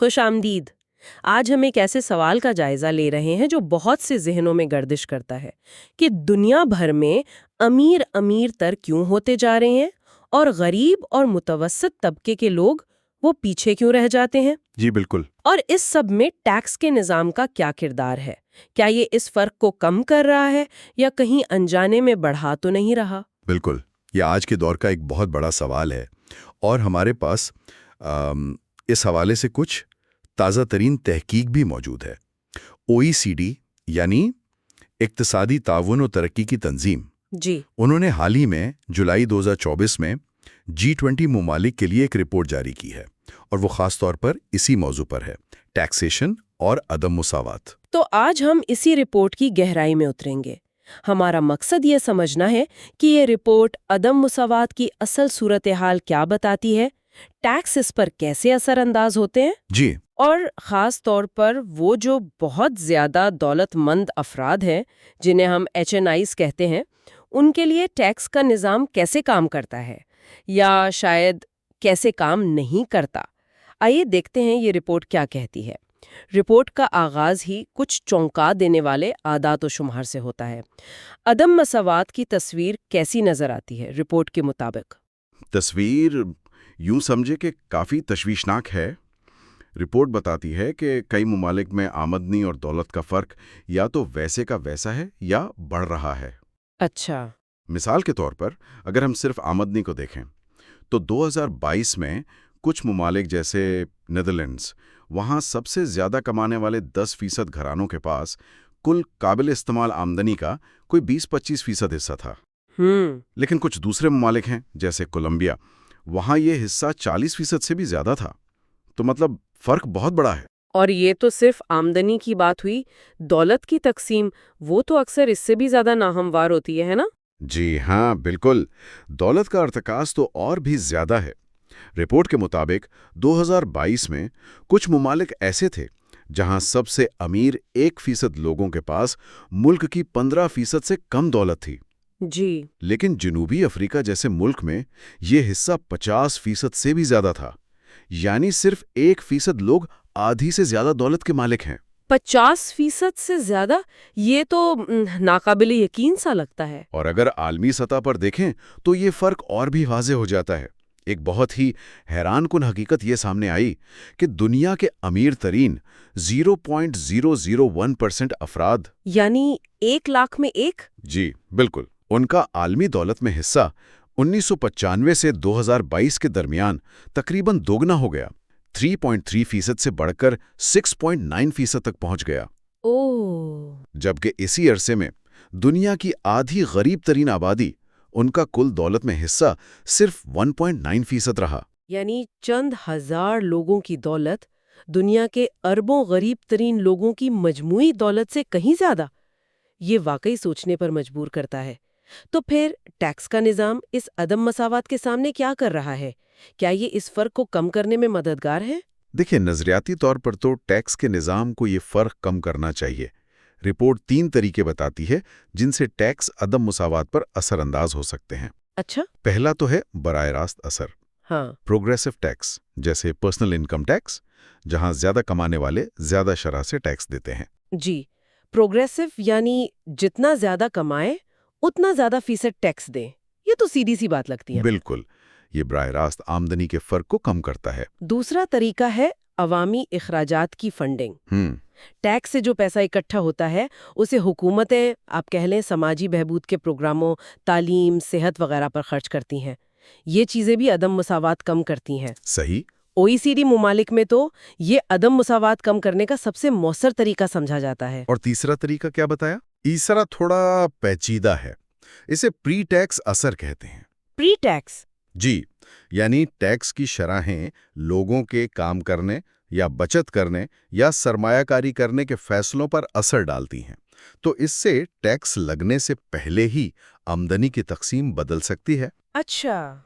خوش آمدید۔ آج ہم ایک ایسے سوال کا جائزہ لے رہے ہیں جو بہت سے ذہنوں میں گردش کرتا ہے کہ دنیا بھر میں امیر امیر تر کیوں ہوتے جا رہے ہیں اور غریب اور متوسط طبقے کے لوگ وہ پیچھے کیوں رہ جاتے ہیں۔ جی بالکل۔ اور اس سب میں ٹیکس کے نظام کا کیا کردار ہے؟ کیا یہ اس فرق کو کم کر رہا ہے یا کہیں انجانے میں بڑھا تو نہیں رہا؟ بالکل، یہ آج کے دور کا ایک بہت بڑا سوال ہے اور ہمارے پاس اس حوالے سے کچھ تازہ ترین تحقیق بھی موجود ہے۔ OECD یعنی اقتصادی تعاون و ترقی کی تنظیم، جی، انہوں نے حال ہی میں جولائی 2024 میں G20 ممالک کے لیے ایک رپورٹ جاری کی ہے اور وہ خاص طور پر اسی موضوع پر ہے، ٹیکسیشن اور عدم مساوات۔ تو آج ہم اسی رپورٹ کی گہرائی میں اتریں گے۔ ہمارا مقصد یہ سمجھنا ہے کہ یہ رپورٹ عدم مساوات کی اصل صورتحال کیا بتاتی ہے، ٹیکس اس پر کیسے اثر انداز ہوتے ہیں، جی اور خاص طور پر وہ جو بہت زیادہ دولت مند افراد ہیں جنہیں ہم HNIs کہتے ہیں، ان کے لیے ٹیکس کا نظام کیسے کام کرتا ہے یا شاید کیسے کام نہیں کرتا۔ آئیے دیکھتے ہیں یہ رپورٹ کیا کہتی ہے۔ رپورٹ کا آغاز ہی کچھ چونکا دینے والے اعداد و شمار سے ہوتا ہے۔ عدم مساوات کی تصویر کیسی نظر آتی ہے رپورٹ کے مطابق؟ تصویر یوں سمجھے کہ کافی تشویشناک ہے۔ رپورٹ بتاتی ہے کہ کئی ممالک میں آمدنی اور دولت کا فرق یا تو ویسے کا ویسا ہے یا بڑھ رہا ہے۔ اچھا، مثال کے طور پر اگر ہم صرف آمدنی کو دیکھیں تو 2022 میں کچھ ممالک جیسے نیدرلینڈز، وہاں سب سے زیادہ کمانے والے 10% گھرانوں کے پاس کل قابل استعمال آمدنی کا کوئی 20-25% حصہ تھا۔ لیکن کچھ دوسرے ممالک ہیں جیسے کولمبیا، وہاں یہ حصہ 40% سے بھی زیادہ تھا۔ تو مطلب فرق بہت بڑا ہے۔ اور یہ تو صرف آمدنی کی بات ہوئی، دولت کی تقسیم وہ تو اکثر اس سے بھی زیادہ ناہموار ہوتی ہے نا؟ جی ہاں بالکل، دولت کا ارتکاز تو اور بھی زیادہ ہے۔ رپورٹ کے مطابق 2022 میں کچھ ممالک ایسے تھے جہاں سب سے امیر 1% لوگوں کے پاس ملک کی 15% سے کم دولت تھی۔ جی، لیکن جنوبی افریقہ جیسے ملک میں یہ حصہ 50% سے بھی زیادہ تھا، یعنی صرف 1% لوگ آدھی سے زیادہ دولت کے مالک ہیں۔ 50% سے زیادہ، یہ تو ناقابل یقین سا لگتا ہے۔ اور اگر عالمی سطح پر دیکھیں تو یہ فرق اور بھی واضح ہو جاتا ہے۔ ایک بہت ہی حیران کن حقیقت یہ سامنے آئی کہ دنیا کے امیر ترین 0.001% افراد، یعنی 1 لاکھ میں ایک؟ جی بالکل، ان کا عالمی دولت میں حصہ 1995 سے 2022 کے درمیان تقریباً دوگنا ہو گیا، 3.3% سے بڑھ کر 6.9% تک پہنچ گیا۔ اوہ، جبکہ اسی عرصے میں دنیا کی آدھی غریب ترین آبادی، ان کا کل دولت میں حصہ صرف 1.9% رہا۔ یعنی چند ہزار لوگوں کی دولت دنیا کے اربوں غریب ترین لوگوں کی مجموعی دولت سے کہیں زیادہ۔ یہ واقعی سوچنے پر مجبور کرتا ہے۔ تو پھر ٹیکس کا نظام اس عدم مساوات کے سامنے کیا کر رہا ہے؟ کیا یہ اس فرق کو کم کرنے میں مددگار ہے؟ دیکھیں، نظریاتی طور پر تو ٹیکس کے نظام کو یہ فرق کم کرنا چاہیے۔ رپورٹ 3 طریقے بتاتی ہے جن سے ٹیکس عدم مساوات پر اثر انداز ہو سکتے ہیں۔ اچھا، پہلا تو ہے براہ راست اثر، ہاں، پروگریسو ٹیکس، جیسے پرسنل انکم ٹیکس، جہاں زیادہ کمانے والے زیادہ شرح سے ٹیکس دیتے ہیں۔ جی، پروگریسو یعنی جتنا زیادہ کمائیں اتنا زیادہ فیصد ٹیکس دیں۔ یہ تو سیدھی سی بات لگتی ہے۔ بالکل، یہ براہ راست آمدنی کے فرق کو کم کرتا ہے۔ دوسرا طریقہ ہے عوامی اخراجات کی فنڈنگ۔ ٹیکس سے جو پیسہ اکٹھا ہوتا ہے اسے حکومتیں، آپ کہہ لیں، سماجی بہبود کے پروگراموں، تعلیم، صحت وغیرہ پر خرچ کرتی ہیں۔ یہ چیزیں بھی عدم مساوات کم کرتی ہیں۔ صحیح۔ OECD ممالک میں تو یہ عدم مساوات کم کرنے کا سب سے مؤثر طریقہ سمجھا جاتا ہے۔ اور تیسرا طریقہ کیا بتایا؟ تیسرا تھوڑا پیچیدہ ہے، اسے پری ٹیکس اثر کہتے ہیں۔ Pre tax? جی، یعنی ٹیکس کی شرحیں لوگوں کے کام کرنے یا بچت کرنے یا سرمایہ کاری کرنے کے فیصلوں پر اثر ڈالتی ہیں۔ تو اس سے ٹیکس لگنے سے پہلے ہی آمدنی کی تقسیم بدل سکتی ہے۔ اچھا،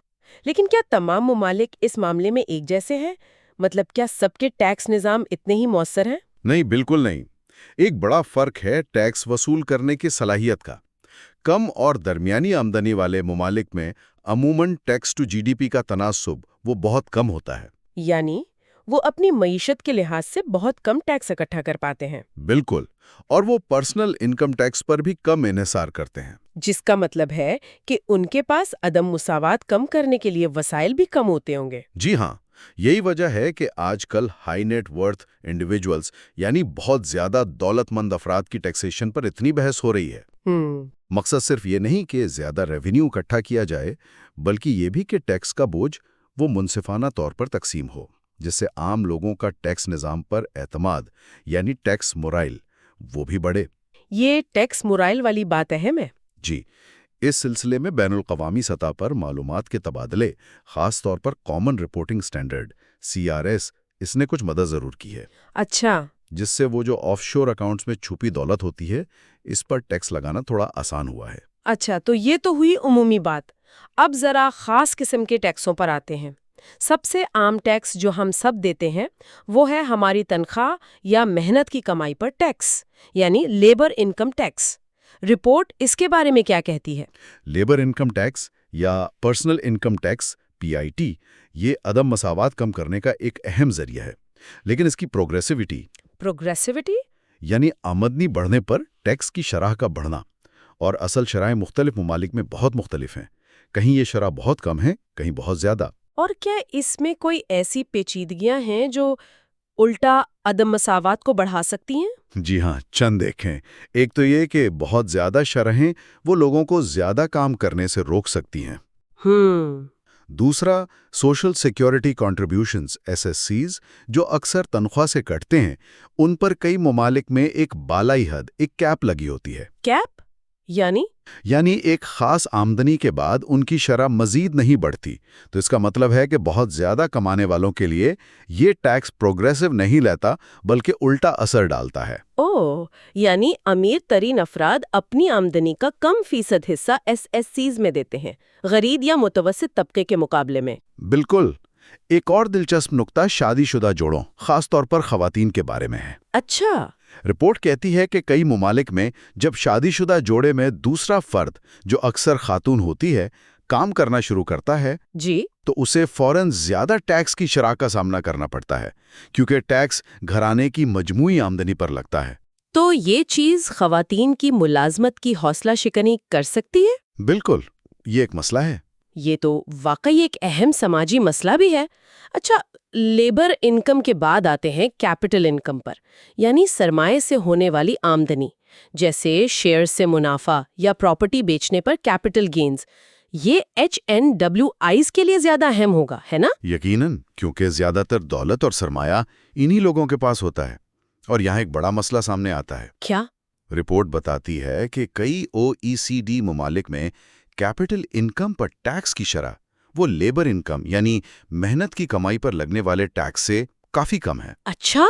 لیکن کیا تمام ممالک اس معاملے میں ایک جیسے ہیں؟ مطلب کیا سب کے ٹیکس نظام اتنے ہی مؤثر ہیں؟ نہیں، بالکل نہیں۔ ایک بڑا فرق ہے ٹیکس وصول کرنے کی صلاحیت کا۔ کم اور درمیانی آمدنی والے ممالک میں عموماً ٹیکس ٹو GDP کا تناسب وہ بہت کم ہوتا ہے۔ یعنی وہ اپنی معیشت کے لحاظ سے بہت کم ٹیکس اکٹھا کر پاتے ہیں، بالکل، اور وہ پرسنل انکم ٹیکس پر بھی کم انحصار کرتے ہیں۔ جس کا مطلب ہے کہ ان کے پاس عدم مساوات کم کرنے کے لیے وسائل بھی کم ہوتے ہوں گے۔ جی ہاں، یہی وجہ ہے کہ آج کل ہائی نیٹ ورتھ انڈیویجولز یعنی بہت زیادہ دولت مند افراد کی ٹیکسیشن پر اتنی بحث ہو رہی ہے۔ مقصد صرف یہ نہیں کہ زیادہ ریونیو اکٹھا کیا جائے، بلکہ یہ بھی کہ ٹیکس کا بوجھ وہ منصفانہ طور پر تقسیم ہو، جس سے عام لوگوں کا ٹیکس نظام پر اعتماد یعنی ٹیکس مورائل وہ بھی بڑھے۔ یہ ٹیکس مورائل والی بات اہم ہے۔ جی، اس سلسلے میں بین الاقوامی سطح پر معلومات کے تبادلے، خاص طور پر کامن رپورٹنگ سٹینڈرڈ CRS، اس نے کچھ مدد ضرور کی ہے۔ اچھا، جس سے وہ جو آف شور اکاؤنٹس میں چھپی دولت ہوتی ہے، اس پر ٹیکس لگانا تھوڑا آسان ہوا ہے۔ اچھا، تو یہ تو ہوئی عمومی بات۔ اب ذرا خاص قسم کے ٹیکسوں پر آتے ہیں۔ سب سے عام ٹیکس جو ہم سب دیتے ہیں وہ ہے ہماری تنخواہ یا محنت کی کمائی پر ٹیکس، یعنی لیبر انکم ٹیکس۔ رپورٹ اس کے بارے میں کیا کہتی ہے؟ لیبر انکم ٹیکس یا پرسنل انکم ٹیکس PIT یہ عدم مساوات کم کرنے کا ایک اہم ذریعہ ہے، لیکن اس کی پروگریسیوٹی یعنی آمدنی بڑھنے پر ٹیکس کی شرح کا بڑھنا، اور اصل شرائح مختلف ممالک میں بہت مختلف ہیں۔ کہیں یہ شرح بہت کم ہے، کہیں بہت زیادہ۔ اور کیا اس میں کوئی ایسی پیچیدگیاں ہیں جو الٹا عدم مساوات کو بڑھا سکتی ہیں؟ جی ہاں، چند دیکھیں۔ ایک تو یہ کہ بہت زیادہ شرحیں وہ لوگوں کو زیادہ کام کرنے سے روک سکتی ہیں۔ دوسرا، سوشل سیکیورٹی کنٹریبیوشنز SSCs جو اکثر تنخواہ سے کٹتے ہیں، ان پر کئی ممالک میں ایک بالائی حد، ایک کیپ لگی ہوتی ہے۔ کیپ یعنی ایک خاص آمدنی کے بعد ان کی شرح مزید نہیں بڑھتی۔ تو اس کا مطلب ہے کہ بہت زیادہ کمانے والوں کے لیے یہ ٹیکس پروگریسو نہیں لیتا، بلکہ الٹا اثر ڈالتا ہے۔ یعنی امیر ترین افراد اپنی آمدنی کا کم فیصد حصہ SSCs میں دیتے ہیں، غریب یا متوسط طبقے کے مقابلے میں۔ بالکل۔ ایک اور دلچسپ نقطہ شادی شدہ جوڑوں، خاص طور پر خواتین کے بارے میں ہے۔ اچھا، رپورٹ کہتی ہے کہ کئی ممالک میں جب شادی شدہ جوڑے میں دوسرا فرد، جو اکثر خاتون ہوتی ہے، کام کرنا شروع کرتا ہے جی، تو اسے فوراً زیادہ ٹیکس کی شرح کا سامنا کرنا پڑتا ہے، کیونکہ ٹیکس گھرانے کی مجموعی آمدنی پر لگتا ہے۔ تو یہ چیز خواتین کی ملازمت کی حوصلہ شکنی کر سکتی ہے؟ بالکل، یہ ایک مسئلہ ہے۔ یہ تو واقعی ایک اہم سماجی مسئلہ بھی ہے۔ اچھا، لیبر انکم کے بعد آتے ہیں کیپٹل انکم پر، یعنی سرمائے سے ہونے والی آمدنی، جیسے شیئر سے منافع یا پراپرٹی بیچنے پر کیپٹل گینز۔ یہ HNWIs کے لیے زیادہ اہم ہوگا، ہے نا؟ یقیناً، کیونکہ زیادہ تر دولت اور سرمایہ انہی لوگوں کے پاس ہوتا ہے۔ اور یہاں ایک بڑا مسئلہ سامنے آتا ہے۔ کیا؟ رپورٹ بتاتی ہے کہ کئی OECD ممالک میں کیپٹل انکم پر ٹیکس کی شرح وہ لیبر انکم یعنی محنت کی کمائی پر لگنے والے ٹیکس سے کافی کم ہے۔ اچھا،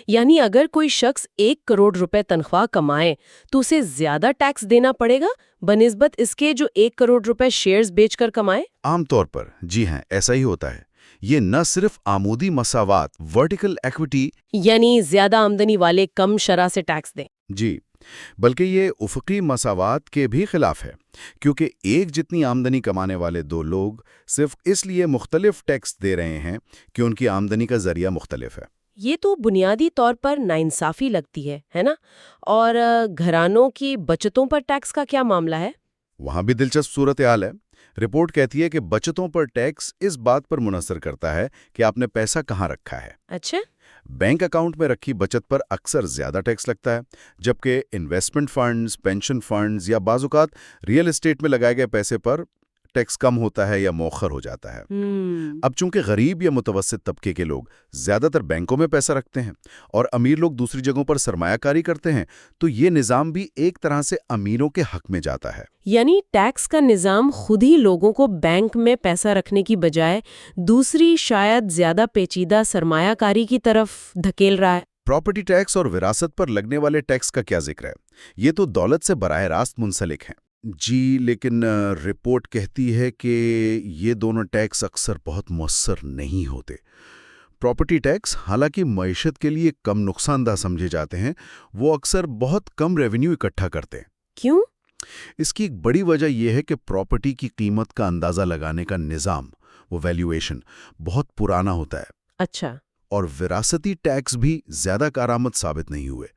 یعنی اگر کوئی شخص 1 کروڑ روپے تنخواہ کمائے تو اسے زیادہ ٹیکس دینا پڑے گا بنسبت اس کے جو 1 کروڑ روپے شیئرز بیچ کر کمائے؟ عام طور پر جی ہاں، ایسا ہی ہوتا ہے۔ یہ نہ صرف آمودی مساوات ورٹیکل ایکویٹی یعنی زیادہ آمدنی والے کم شرح سے ٹیکس دیں، جی، بلکہ یہ افقی مساوات کے بھی خلاف ہے، کیونکہ ایک جتنی آمدنی کمانے والے دو لوگ صرف اس لیے مختلف ٹیکس دے رہے ہیں کہ ان کی آمدنی کا ذریعہ مختلف ہے۔ یہ تو بنیادی طور پر ناانصافی لگتی ہے نا؟ اور گھرانوں کی بچتوں پر ٹیکس کا کیا معاملہ ہے؟ وہاں بھی دلچسپ صورتحال ہے۔ رپورٹ کہتی ہے کہ بچتوں پر ٹیکس اس بات پر منحصر کرتا ہے کہ آپ نے پیسہ کہاں رکھا ہے۔ اچھا، بینک اکاؤنٹ میں رکھی بچت پر اکثر زیادہ ٹیکس لگتا ہے، جبکہ انویسٹمنٹ فنڈز، پینشن فنڈز یا بعض اوقات ریئل اسٹیٹ میں لگائے گئے پیسے پر ٹیکس کم ہوتا ہے یا مؤخر ہو جاتا ہے۔ اب چونکہ غریب یا متوسط طبقے کے لوگ زیادہ تر بینکوں میں پیسہ رکھتے ہیں اور امیر لوگ دوسری جگہوں پر سرمایہ کاری کرتے ہیں، تو یہ نظام بھی ایک طرح سے امیروں کے حق میں جاتا ہے۔ یعنی ٹیکس کا نظام خود ہی لوگوں کو بینک میں پیسہ رکھنے کی بجائے دوسری شاید زیادہ پیچیدہ سرمایہ کاری کی طرف دھکیل رہا ہے۔ پراپرٹی ٹیکس اور وراثت پر لگنے والے ٹیکس کا کیا ذکر ہے؟ یہ تو دولت سے براہ راست منسلک ہیں۔ جی، لیکن رپورٹ کہتی ہے کہ یہ دونوں ٹیکس اکثر بہت مؤثر نہیں ہوتے۔ پراپرٹی ٹیکس حالانکہ معیشت کے لیے کم نقصان دہ سمجھے جاتے ہیں، وہ اکثر بہت کم ریونیو اکٹھا کرتے ہیں۔ کیوں؟ اس کی ایک بڑی وجہ یہ ہے کہ پراپرٹی کی قیمت کا اندازہ لگانے کا نظام، وہ ویلیویشن، بہت پرانا ہوتا ہے۔ اچھا، اور وراثتی ٹیکس بھی زیادہ کارآمد ثابت نہیں ہوئے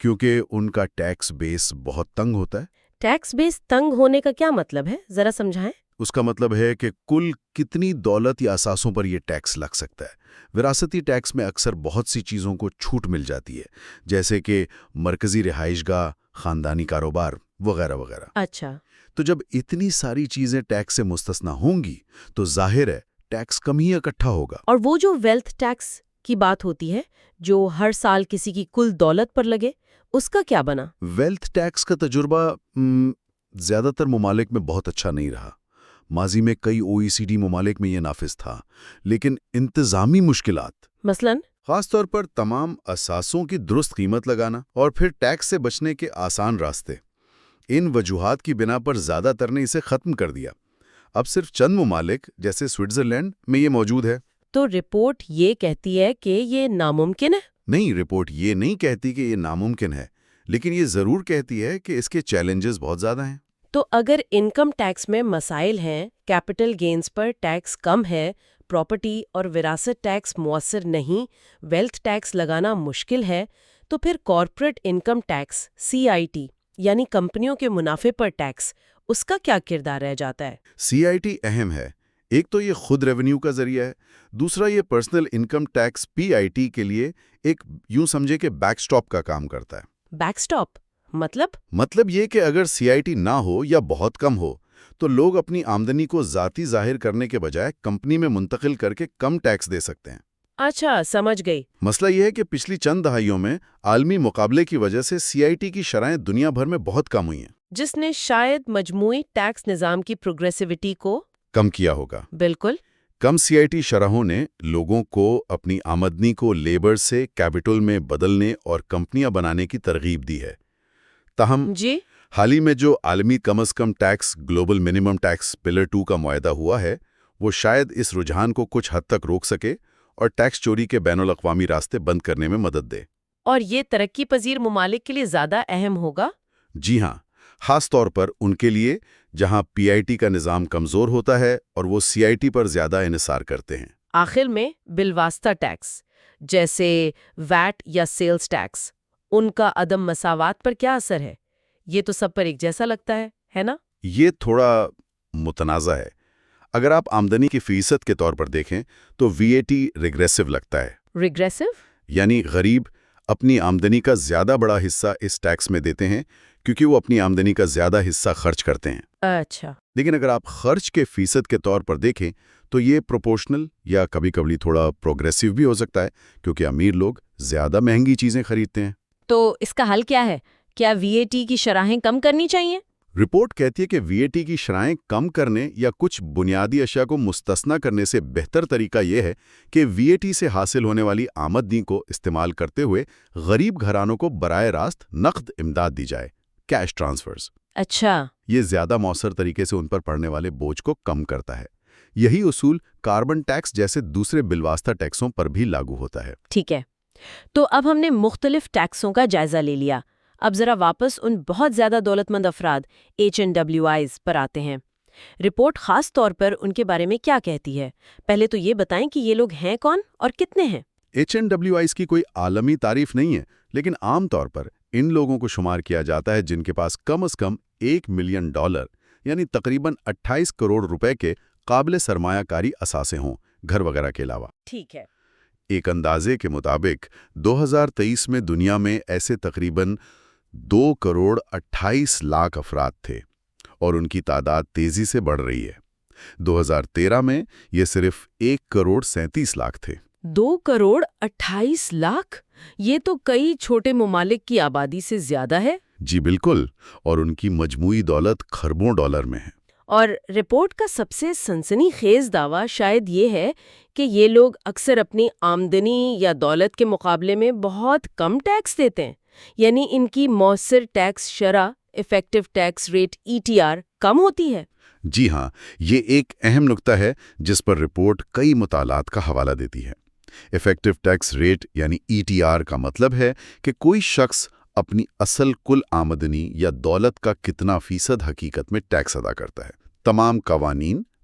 کیونکہ ان کا ٹیکس بیس بہت تنگ ہوتا ہے۔ ٹیکس بیس تنگ ہونے کا کیا مطلب ہے؟ ذرا سمجھائیں۔ اس کا مطلب ہے کہ کل کتنی دولت یا اثاثوں پر یہ ٹیکس لگ سکتا ہے۔ وراثتی ٹیکس میں اکثر بہت سی چیزوں کو چھوٹ مل جاتی ہے، جیسے کہ مرکزی رہائش گاہ، خاندانی کاروبار وغیرہ وغیرہ۔ اچھا، تو جب اتنی ساری چیزیں ٹیکس سے مستثنی ہوں گی تو ظاہر ہے ٹیکس کم ہی اکٹھا ہوگا۔ اور وہ جو ویلتھ ٹیکس کی بات ہوتی ہے جو ہر سال کسی کی کل دولت پر لگے، اس کا کیا بنا؟ ویلتھ ٹیکس کا تجربہ زیادہ تر ممالک میں بہت اچھا نہیں رہا۔ ماضی میں کئی OECD ممالک میں یہ نافذ تھا، لیکن انتظامی مشکلات، مثلاً خاص طور پر تمام اثاثوں کی درست قیمت لگانا اور پھر ٹیکس سے بچنے کے آسان راستے، ان وجوہات کی بنا پر زیادہ تر نے اسے ختم کر دیا۔ اب صرف چند ممالک جیسے سوئٹزرلینڈ میں یہ موجود ہے۔ تو رپورٹ یہ کہتی ہے کہ یہ ناممکن ہے؟ نہیں، رپورٹ یہ نہیں کہتی کہ یہ ناممکن ہے، لیکن یہ ضرور کہتی ہے کہ اس کے چیلنجز بہت زیادہ ہیں۔ تو اگر انکم ٹیکس میں مسائل ہیں، کیپٹل گینز پر ٹیکس کم ہے، پراپرٹی اور وراثت ٹیکس مؤثر نہیں، ویلتھ ٹیکس لگانا مشکل ہے، تو پھر کارپوریٹ انکم ٹیکس CIT یعنی کمپنیوں کے منافع پر ٹیکس، اس کا کیا کردار رہ جاتا ہے؟ CIT اہم ہے۔ ایک تو یہ خود ریونیو کا ذریعہ ہے، دوسرا یہ پرسنل انکم ٹیکس PIT کے لیے ایک یوں سمجھے کہ بیک سٹاپ کا کام کرتا ہے۔ بیک سٹاپ مطلب یہ کہ اگر CIT نہ ہو یا بہت کم ہو تو لوگ اپنی آمدنی کو ذاتی ظاہر کرنے کے بجائے کمپنی میں منتقل کر کے کم ٹیکس دے سکتے ہیں۔ اچھا، سمجھ گئی۔ مسئلہ یہ ہے کہ پچھلی چند دہائیوں میں عالمی مقابلے کی وجہ سے CIT کی شرائیں دنیا بھر میں بہت کم ہوئی ہیں، جس نے شاید مجموعی ٹیکس نظام کی پروگریسیوٹی کو کم کیا ہوگا۔ بالکل۔ کم CIT شرحوں نے لوگوں کو اپنی آمدنی کو لیبر سے کیپٹل میں بدلنے اور کمپنیاں بنانے کی ترغیب دی ہے۔ تاہم جی، حال ہی میں جو عالمی کم از کم tax global minimum tax pillar 2 کا معاہدہ ہوا ہے، وہ شاید اس رجحان کو کچھ حد تک روک سکے اور ٹیکس چوری کے بین الاقوامی راستے بند کرنے میں مدد دے۔ اور یہ ترقی پذیر ممالک کے لیے زیادہ اہم ہوگا؟ جی ہاں، خاص طور پر ان کے لیے جہاں PIT کا نظام کمزور ہوتا ہے اور وہ CIT پر زیادہ انحصار کرتے ہیں۔ آخر میں بالواسطہ ٹیکس جیسے ویٹ یا سیلز ٹیکس، ان کا عدم مساوات پر کیا اثر ہے؟ یہ تو سب پر ایک جیسا لگتا ہے نا؟ یہ تھوڑا متنازع ہے۔ اگر آپ آمدنی کی فیصد کے طور پر دیکھیں تو VAT ریگریسو لگتا ہے، ریگریسو؟ یعنی غریب اپنی آمدنی کا زیادہ بڑا حصہ اس ٹیکس میں دیتے ہیں کیونکہ وہ اپنی آمدنی کا زیادہ حصہ خرچ کرتے ہیں۔ اچھا، لیکن اگر آپ خرچ کے فیصد کے طور پر دیکھیں تو یہ پروپورشنل یا کبھی کبھی تھوڑا پروگریسو بھی ہو سکتا ہے کیونکہ امیر لوگ زیادہ مہنگی چیزیں خریدتے ہیں۔ تو اس کا حل کیا ہے؟ کیا VAT کی شرحیں کم کرنی چاہیے؟ رپورٹ کہتی ہے کہ VAT کی شرائیں کم کرنے یا کچھ بنیادی اشیاء کو مستثنی کرنے سے بہتر طریقہ یہ ہے کہ VAT سے حاصل ہونے والی آمدنی کو استعمال کرتے ہوئے غریب گھرانوں کو براہ راست نقد امداد دی جائے، کیش ٹرانسفرز۔ اچھا، یہ زیادہ مؤثر طریقے سے ان پر پڑنے والے بوجھ کو کم کرتا ہے۔ یہی اصول کاربن ٹیکس جیسے دوسرے بالواسطہ ٹیکسوں پر بھی لاگو ہوتا ہے۔ ٹھیک ہے۔ تو اب ہم نے مختلف ٹیکسوں کا جائزہ لے لیا، اب ذرا واپس ان بہت زیادہ دولت مند افراد HNWIs پر آتے ہیں۔ رپورٹ خاص طور پر ان کے بارے میں کیا کہتی ہے؟ پہلے تو یہ بتائیں کہ یہ لوگ ہیں کون اور کتنے ہیں؟ HNWIs کی کوئی عالمی تعریف نہیں ہے، لیکن عام طور پر ان لوگوں کو شمار کیا جاتا ہے جن کے پاس کم از کم $1 ملین یعنی تقریباً 28 کروڑ روپے کے قابل سرمایہ کاری اثاثے ہوں، گھر وغیرہ کے علاوہ۔ ٹھیک ہے۔ ایک اندازے کے مطابق 2023 میں دنیا میں ایسے تقریباً 2 کروڑ 28 لاکھ افراد تھے اور ان کی تعداد تیزی سے بڑھ رہی ہے۔ 2013 میں یہ صرف 1 کروڑ 37 لاکھ تھے۔ 2 کروڑ 28 لاکھ؟ یہ تو کئی چھوٹے ممالک کی آبادی سے زیادہ ہے۔ جی بالکل، اور ان کی مجموعی دولت کھربوں ڈالر میں ہے۔ اور رپورٹ کا سب سے سنسنی خیز دعویٰ شاید یہ ہے کہ یہ لوگ اکثر اپنی آمدنی یا دولت کے مقابلے میں بہت کم ٹیکس دیتے ہیں، یعنی ان کی مؤثر ٹیکس شرح ایفیکٹو ٹیکس ریٹ ETR کم ہوتی ہے۔ جی ہاں، یہ ایک اہم نکتہ ہے جس پر رپورٹ کئی مطالعات کا حوالہ دیتی ہے۔ ایفیکٹو ٹیکس ریٹ یعنی ETR کا مطلب ہے کہ کوئی شخص اپنی اصل کل آمدنی یا دولت کا کتنا فیصد حقیقت میں ٹیکس ادا کرتا ہے۔ تمام قوانین،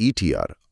ETR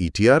ETR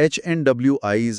HNWIs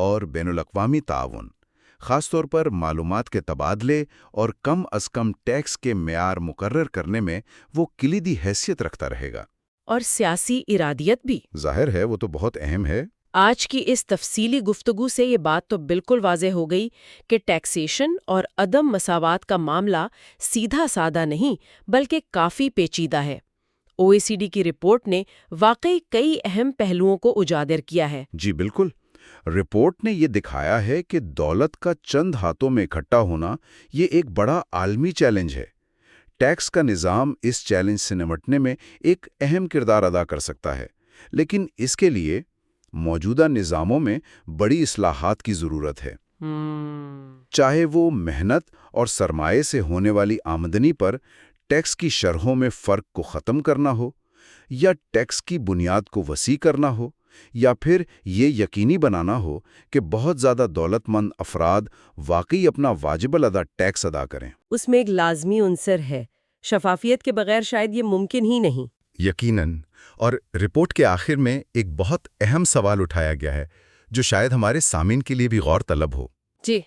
اور بین الاقوامی تعاون، خاص طور پر معلومات کے تبادلے اور کم از کم ٹیکس کے معیار مقرر کرنے میں وہ کلیدی حیثیت رکھتا رہے گا۔ اور سیاسی ارادیت بھی۔ ظاہر ہے وہ تو بہت اہم ہے۔ آج کی اس تفصیلی گفتگو سے یہ بات تو بالکل واضح ہو گئی کہ ٹیکسیشن اور عدم مساوات کا معاملہ سیدھا سادہ نہیں بلکہ کافی پیچیدہ ہے۔ OECD کی رپورٹ نے واقعی کئی اہم پہلوؤں کو اجاگر کیا ہے۔ جی بالکل۔ رپورٹ نے یہ دکھایا ہے کہ دولت کا چند ہاتھوں میں اکٹھا ہونا یہ ایک بڑا عالمی چیلنج ہے۔ ٹیکس کا نظام اس چیلنج سے نمٹنے میں ایک اہم کردار ادا کر سکتا ہے، لیکن اس کے لیے موجودہ نظاموں میں بڑی اصلاحات کی ضرورت ہے۔ چاہے وہ محنت اور سرمایے سے ہونے والی آمدنی پر ٹیکس کی شرحوں میں فرق کو ختم کرنا ہو، یا ٹیکس کی بنیاد کو وسیع کرنا ہو، یا پھر یہ یقینی بنانا ہو کہ بہت زیادہ دولت مند افراد واقعی اپنا واجب الادا ٹیکس ادا کریں۔ اس میں ایک لازمی عنصر ہے، شفافیت کے بغیر شاید یہ ممکن ہی نہیں۔ یقیناً۔ اور رپورٹ کے آخر میں ایک بہت اہم سوال اٹھایا گیا ہے جو شاید ہمارے سامعین کے لیے بھی غور طلب ہو، جی،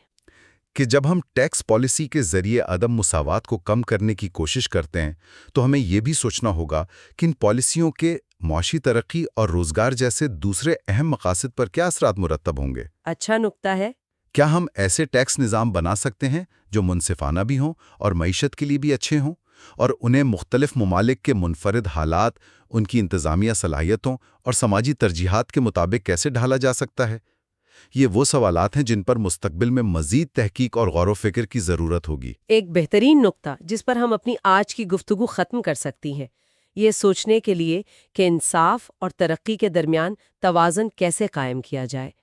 کہ جب ہم ٹیکس پالیسی کے ذریعے عدم مساوات کو کم کرنے کی کوشش کرتے ہیں تو ہمیں یہ بھی سوچنا ہوگا کہ ان پالیسیوں کے معاشی ترقی اور روزگار جیسے دوسرے اہم مقاصد پر کیا اثرات مرتب ہوں گے۔ اچھا نکتہ ہے۔ کیا ہم ایسے ٹیکس نظام بنا سکتے ہیں جو منصفانہ بھی ہوں اور معیشت کے لیے بھی اچھے ہوں، اور انہیں مختلف ممالک کے منفرد حالات، ان کی انتظامیہ صلاحیتوں اور سماجی ترجیحات کے مطابق کیسے ڈھالا جا سکتا ہے؟ یہ وہ سوالات ہیں جن پر مستقبل میں مزید تحقیق اور غور و فکر کی ضرورت ہوگی۔ ایک بہترین نکتہ جس پر ہم اپنی آج کی گفتگو ختم کر سکتی ہیں، یہ سوچنے کے لیے کہ انصاف اور ترقی کے درمیان توازن کیسے قائم کیا جائے۔